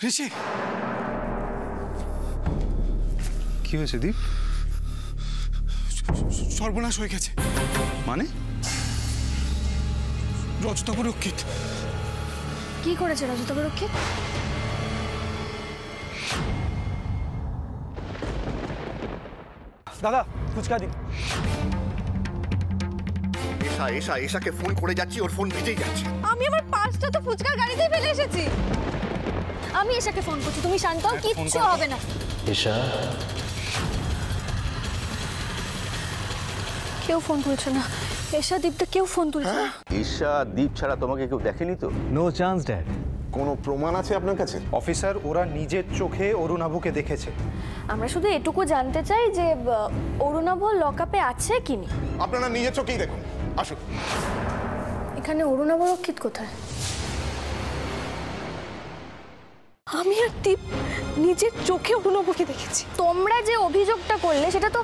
ঋষি, কি হয়েছে দীপ? সর্বনাশ হয়ে গেছে। মানে? রজতাভ রক্ষিত। কি করেছে রজতাভ রক্ষিত? দাদা ফুচকা দিন। এসাকে ফোন করে যাচ্ছি, ওর ফোন ভিজেই যাচ্ছে। আমি আমার পার্সটা তো ফুচকার গাড়িতেই ফেলে এসেছি। আমি এসাকে ফোন করছি, তুমি শান্ত হও, কিচ্ছু হবে না। এসা, কেউ ফোন তুলছে না। এসা, দীপটা কেউ ফোন তুলছে না। ঈশা, দীপ ছাড়া তোমাকে কেউ দেখেনি তো? No chance dad. কোনো প্রমাণ আছে আপনার কাছে? অফিসার, ওরা নিজের চোখে অরুণাভকে দেখেছে। আমরা শুধু এটুকু জানতে চাই যে অরুণাভ লকআপে আছে কি না। আপনারা নিজের চোখেই দেখুন, আসুন। এখানে অরুণাভ রক্ষিত কোথায়? আমি আর দীপ নিজের চোখে অরুণাভকে দেখেছি। তোমরা যে অভিযোগটা করলে সেটা তো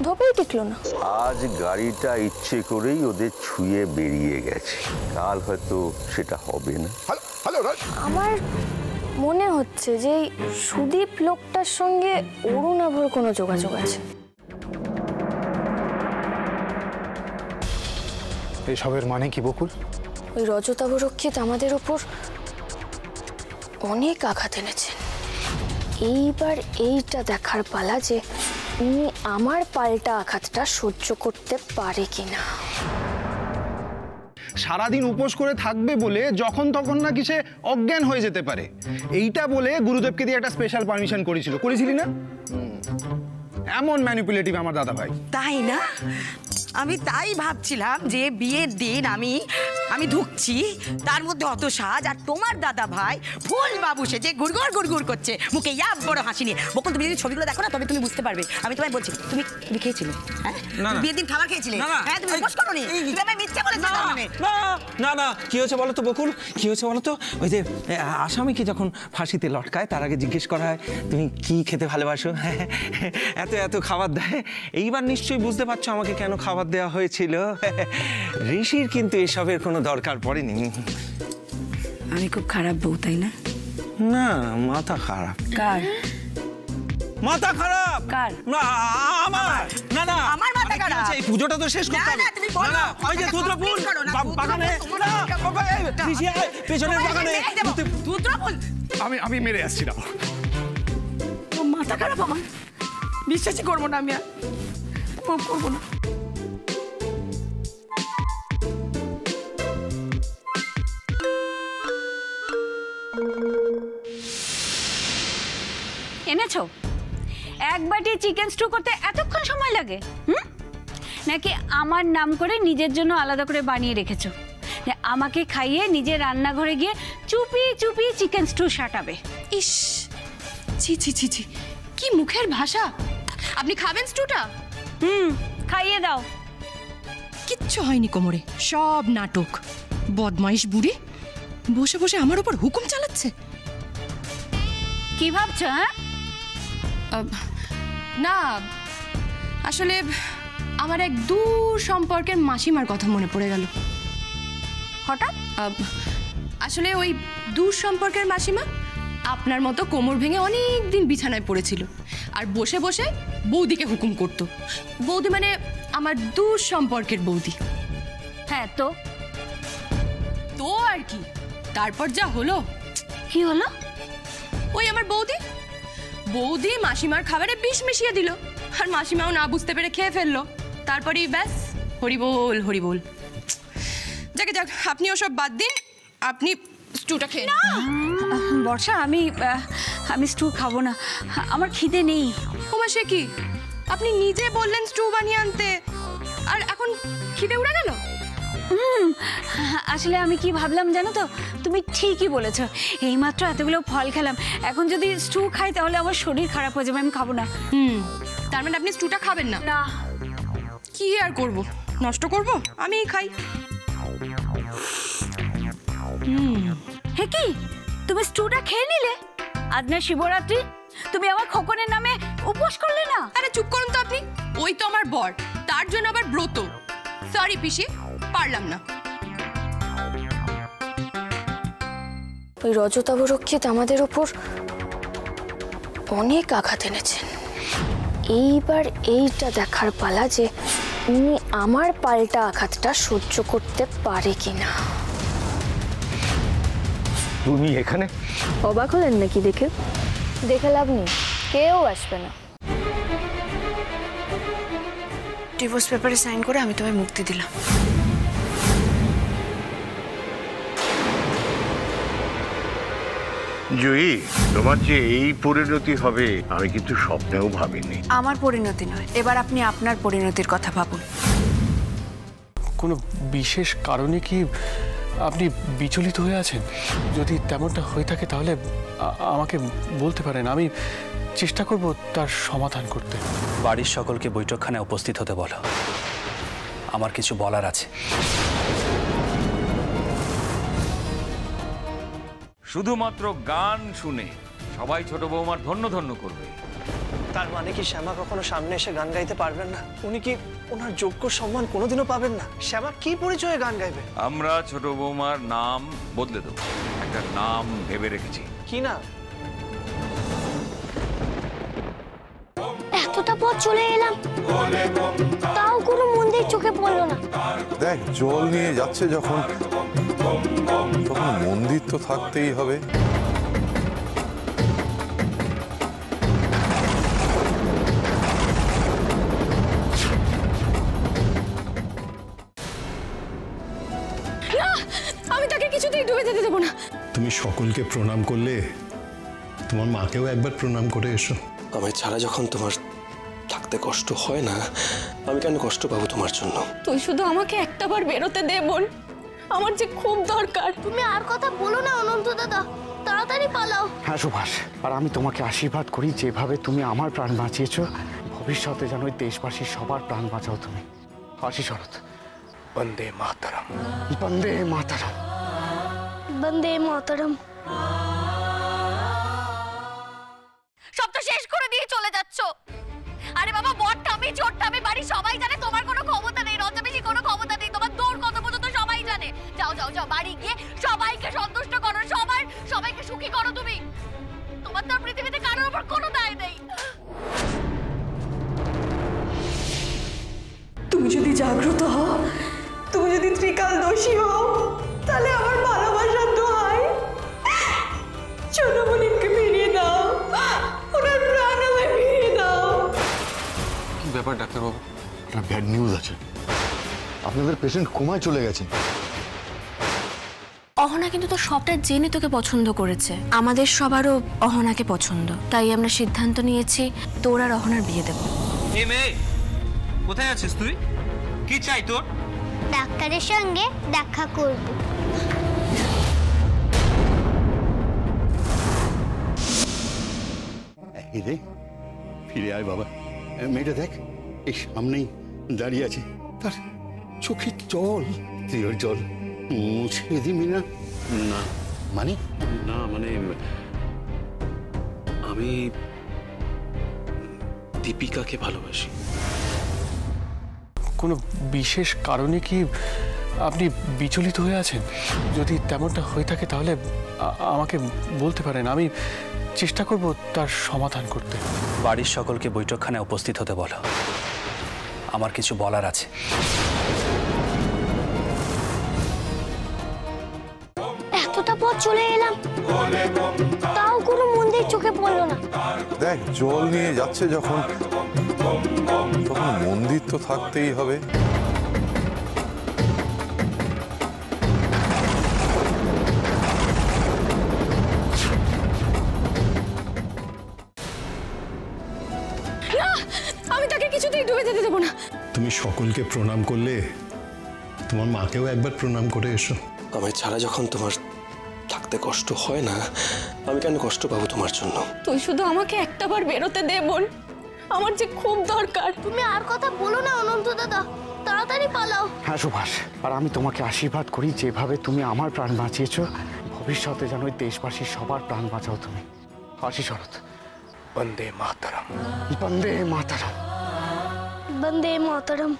ধোপেই টিকলো না। আজ গাড়িটা ইচ্ছে করেই ওদের ছুঁয়ে বেরিয়ে গেছে, কাল হয়তো সেটা হবে না। আমার মনে হচ্ছে যে সুদীপ লোকটার সঙ্গে অরুণাভর কোনো যোগাযোগ আছে। এসবের মানে কি বকুল? ওই রজতাভ রক্ষিত আমাদের উপর অনেক আঘাত এনেছেন। এইবার এইটা দেখার পালা যে উনি আমার পাল্টা আঘাতটা সহ্য করতে পারে কিনা। সারাদিন উপোস করে থাকবে বলে যখন তখন নাকি সে অজ্ঞান হয়ে যেতে পারে, এইটা বলে গুরুদেবকে দিয়ে একটা স্পেশাল পারমিশন করেছিলি না? এমন ম্যানিপুলেটিভ আমার দাদা ভাই। তাই না? আমি তাই ভাবছিলাম যে বিয়ের দিন আমি ঢুকছি, তার মধ্যে অত সাজ, আর তোমার দাদা ভাই ফুল বাবু সেজে গুড়গুড় করছে, মুখে ইয়াব বড় হাসি নিয়ে। বকুল, তুমি যদি ছবিগুলো দেখো না তবে তুমি বুঝতে পারবে। আমি তোমায় বলছি, তুমি খেয়েছিলে? হ্যাঁ, বিয়ের দিন খাবার খেয়েছিলে? হ্যাঁ, তুমি উপোস করোনি? তুমি আমায় মিথ্যে বলেছো। না, কি হয়েছে বলো তো বকুল, কি হয়েছে বলো তো? ওই যে আসামিকে যখন ফাঁসিতে লটকায় তার আগে জিজ্ঞেস করা হয় তুমি কি খেতে ভালোবাসো, এত খাবার দেয়। এইবার নিশ্চয়ই বুঝতে পারছো আমাকে কেন খাবার দেওয়া হয়েছিল। ঋষির কিন্তু এসবের কোনো দরকার পড়েনি। আমি খুব খারাপ বউ, তাই না? না, মাথা খারাপ। কার মাথা খারাপ? কার? না, আমার। না, আমার মাথা খারাপ। এই পুজোটা তো শেষ করতে হবে। না, তুমি বলো। না, ওই যে দুদ্রপুর বাগানে, পেছনের বাগানে দুদ্রপুর। আমি মেরে আসছি না। মাথা খারাপ আমার, বিশ্বাসই করবো না। আমি আর করবো না। এনেছো? এক বাটি চিকেন স্টু করতে এতক্ষণ সময় লাগে? নাকি আমার নাম করে নিজের জন্য আলাদা করে বানিয়ে রেখেছো, যে আমাকে খাইয়ে নিজে রান্নাঘরে গিয়ে চুপি চুপি চিকেন স্টু সাটাবে? ইস, ছি ছি ছি ছি, কি মুখের ভাষা! আপনি খাবেন স্টুটা? খাইয়ে দাও। কিচ্ছু হয়নি কোমরে, সব নাটক। বদমাইশ বুড়ি বসে বসে আমার উপর হুকুম চালাচ্ছে। কি ভাবছো? হ্যাঁ, না, আসলে আমার এক দূর সম্পর্কের মাসিমার কথা মনে পড়ে গেল হঠাৎ। আসলে ওই দূর সম্পর্কের মাসিমা আপনার মতো কোমর ভেঙে অনেক দিন বিছানায় পড়েছিল, আর বসে বসে বৌদিকে হুকুম করত। বৌদি মানে আমার দূর সম্পর্কের বৌদি। হ্যাঁ, তো আর কি, তারপর যা হলো। কি হলো? ওই আমার বৌদি মাসিমার খাবারে বিষ মিশিয়ে দিল, আর মাসিমাও না বুঝতে পেরে খেয়ে ফেললো। তারপরেই ব্যাস, হরিবোল হরিবোল। যাক, আপনি ওসব বাদ দিন, আপনি স্টুটা খেয়ে নিন। বর্ষা, আমি স্টু খাবো না, আমার খিদে নেই। ওমা, সে কি? আপনি নিজে বললেন স্টু বানিয়ে আনতে, আর এখন খিদে উড়ে গেল? আসলে আমি কি ভাবলাম জানো তো, তুমি ঠিকই বলেছো। এইমাত্র এতগুলো ফল খেলাম, এখন যদি স্টু খাই তাহলে আমার শরীর খারাপ হয়ে যাবে, আমি খাবো না। তার মানে আপনি স্টুটা খাবেন না? না। কি আর করব, নষ্ট করব? আমি খাই। হে কি, তুমি স্টুটা খেয়ে নিলে? আজ না শিবরাত্রি, তুমি আমার খোকনের নামে উপোস করলে না? আরে চুপ করুন তো আপনি, ওই তো আমার বর, তার জন্য আবার ব্রত। সরি পিসি, পারলাম না। ওই রজতাবরক্ষিত আমাদের ওপর অনেক আঘাত এনেছেন। এইবার এইটা দেখার পালা যে উনি আমার পাল্টা আঘাতটা সহ্য করতে পারে কিনা। তুমি এখানে? অবাক হলেন নাকি দেখে? দেখে লাভ নেই, কেউ আসবে না। ডিভোর্স পেপারে সাইন করে আমি তোমায় মুক্তি দিলাম। জয়ী, তোমার যে এই পরিণতি হবে আমি কিন্তু স্বপ্নেও ভাবিনি। আমার পরিণতি নয়, এবার আপনি আপনার পরিণতির কথা ভাবুন। কোনো বিশেষ কারণে কি আপনি বিচলিত হয়ে আছেন? যদি তেমনটা হয়ে থাকে তাহলে আমাকে বলতে পারেন, আমি চেষ্টা করব তার সমাধান করতে। বাড়ির সকলকে বৈঠকখানায় উপস্থিত হতে বলো, আমার কিছু বলার আছে। শুধুমাত্র গান শুনে সবাই ছোট বৌমার ধন্য ধন্য করবে। তার মানে কি শ্যামা কখনো সামনে এসে গান গাইতে পারবেন না? উনি কি ওনার যোগ্য সম্মান কোনোদিনও পাবেন না? শ্যামা কি পরিচয়ে গান গাইবে? আমরা ছোট বৌমার নাম বদলে দেবো, একটা নাম ভেবে রেখেছি। কি না? এতটা পথ চলে এলাম, তাও কোনো মন্দির চোখে পড়লো না। দেখ, জল নিয়ে যাচ্ছে যখন, তখন মন্দির তো থাকতেই হবে। আমি তাকে কিছুতেই ডুবে যেতে দেবো না। তুমি সকলকে প্রণাম করলে, তোমার মাকেও একবার প্রণাম করে এসো। আমায় ছাড়া যখন তোমার থাকতে কষ্ট হয় না, আমি কেন কষ্ট পাবো তোমার জন্য? তুই শুধু আমাকে একটাবার বেরোতে দে বোন, আমার যে খুব দরকার। তুমি আর কথা বলো না অনন্ত দাদা, তাড়াতাড়ি পালাও। হ্যাঁ সুভাষ, আর আমি তোমাকে আশীর্বাদ করি, যেভাবে তুমি আমার প্রাণ বাঁচিয়েছো, ভবিষ্যতে যেন ওই দেশবাসীর সবার প্রাণ বাঁচাও তুমি। হাসি শরৎ। বন্দে মাতরম, বন্দে মাতরম, বন্দে মাতরম। সব তো শেষ করে দিয়ে চলে যাচ্ছ। আরে বাবা, বড়টা আমি, চোরটা আমি, বাড়ি সবাই জানে তোমার কোনো ক্ষমতা নেই, রজবেশি কোনো ক্ষমতা নেই, তোমার দৌড় কত পর্যন্ত সবাই জানে। যাও যাও যাও, বাড়ি গিয়ে সবাইকে সন্তুষ্ট করো, সবাইকে সুখী করো তুমি। তোমার তো পৃথিবীতে কারোর উপর কোনো দায় নেই। তুমি যদি জাগ্রত হও, তুমি যদি ত্রিকাল দোষী হও, তাহলে আমার ভালোবাসার দোহাই ছোটমণিকে ফিরিয়ে দাও, ওনার প্রাণ আমায় ফিরিয়ে দাও। কি ব্যাপার ডাক্তারবাবু? একটা ব্যাড নিউজ আছে, আপনাদের পেশেন্ট কোমায় চলে গেছে। অহনা কিন্তু তো সবটা জেনে তোকে পছন্দ করেছে। আমাদের সবারও অহনাকে পছন্দ, তাই আমরা সিদ্ধান্ত নিয়েছি তোর আর অহনার বিয়ে দেব। এ মেয়ে, কোথায় আছিস তুই? কি চাই তোর? ডাক্তারের সঙ্গে দেখা করব। রে, ফিরে আয় বাবা। মেয়েটা দেখ, এই সামনেই দাঁড়িয়ে আছে, তার চোখে জল। তুই ওর জল মুছে দিবি না? না মানে? না মানে আমি দীপিকাকে ভালোবাসি। কোনো বিশেষ কারণে কি আপনি বিচলিত হয়ে আছেন? যদি তেমনটা হয়ে থাকে তাহলে আমাকে বলতে পারেন, আমি চেষ্টা করব তার সমাধান করতে। বাড়ির সকলকে বৈঠকখানায় উপস্থিত হতে বলো, আমার কিছু বলার আছে। এতটা পথ চলে এলাম, তাও কোনো মন্দির চোখে পড়লো না। দেখ, জল নিয়ে যাচ্ছে যখন, তখন মন্দির তো থাকতেই হবে। আমি তাকে কিছুতেই ডুবে যেতে দেবো না। তুমি সকলকে প্রণাম করলে, তোমার মাকেও একবার প্রণাম করে এসো। আমায় ছাড়া যখন তোমার থাকতে কষ্ট হয় না, আমি কেন কষ্ট পাবো তোমার জন্য? তুই শুধু আমাকে একটাবার বেরোতে দে বোন, আমার যে খুব দরকার। তুমি আর কথা বলো না অনন্ত দাদা, তাড়াতাড়ি পালাও। হ্যাঁ সুভাষ, আর আমি তোমাকে আশীর্বাদ করি, যেভাবে তুমি আমার প্রাণ বাঁচিয়েছো, ভবিষ্যতে যেন ওই দেশবাসীর সবার প্রাণ বাঁচাও তুমি। হাসি শরৎ। বন্দে মাতরম, বন্দে মাতরম, বন্দে মাতরম।